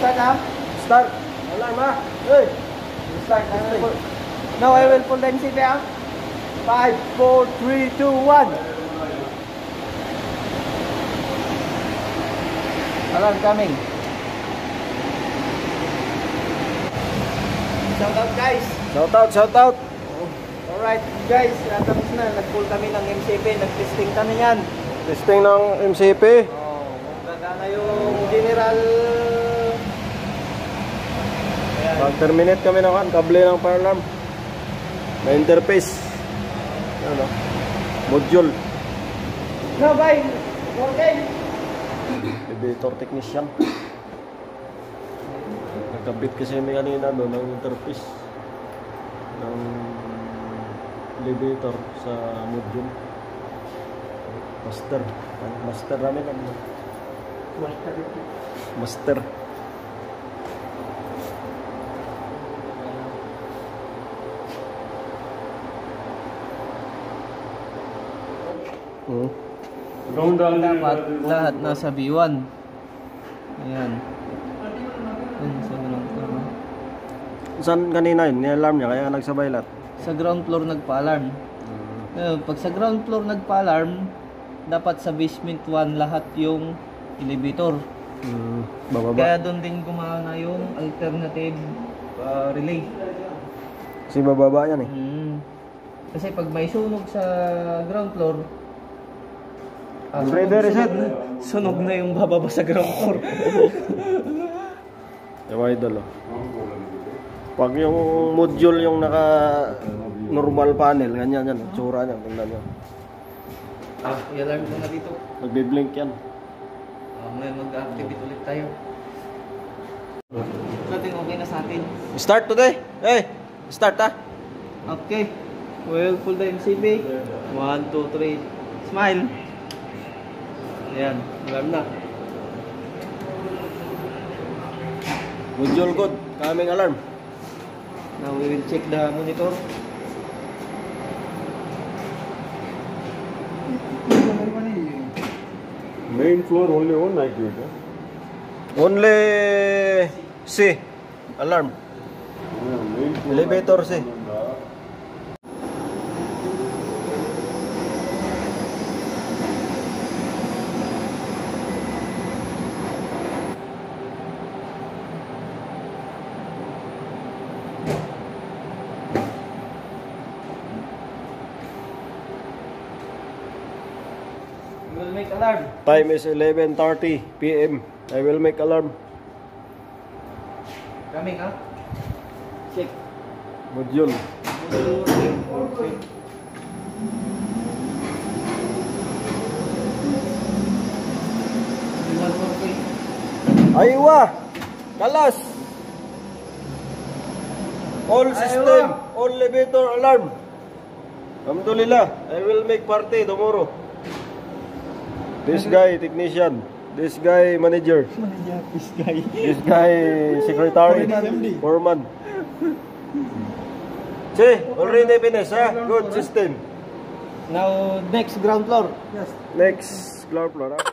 start ha? Start. Alarm ha? Hey. Start. Now I will pull the MCP ha? 5, 4, 3, 2, 1. Alarm coming. Shout out guys. Shout out. Alright guys, tapos na. Nag-pull kami ng MCP. Nag-testing kami yan. Testing ng MCP. Gagana yung general. Pag-terminate kami ng kable ng fire alarm. May interface. Ano? Module. No, bye. Okay. Elevator technician. Nagkabit kasi may kanina doon ng interface ng elevator sa module. Master namin ang master. Dapat lahat nasa B1. Ayan. Sa ground floor. Saan kanina yun? Ni-alarm niya kaya nagsabay lahat? Sa ground floor nagpa-alarm. Pag sa ground floor nagpa-alarm, dapat sa basement 1 lahat yung elevator. Bababa. Kaya doon din gumana yung alternative relay. Kasi bababa yan eh. Kasi pag may sunog sa ground floor, sunog na yung bababa sa ground floor. Diba idol oh. Pag yung module yung naka normal panel, ganyan yan, tsura niya, tingnan niyo. I-alarm ko na dito. Magbe-blink yan. Ngayon mag-activate ulit tayo. Natin okay na sa atin. Start today. Hey, start ha. Okay. We'll pull the MCB. 1, 2, 3. Smile. Ayan, alarm na. Module good, coming alarm. Now we will check the monitor. Main floor only one activity. Only C alarm. Elevator C. We will make alarm. Time is 11:30 PM. I will make alarm. Coming ha? Check. Module. Aywa! Kalas! All system, all elevator alarm. Alhamdulillah, I will make party tomorrow. This guy, technician. This guy, manager. This guy, secretary. Foreman. See, already finished, ha? Good system. Now, next ground floor. Yes. Next ground floor, ha?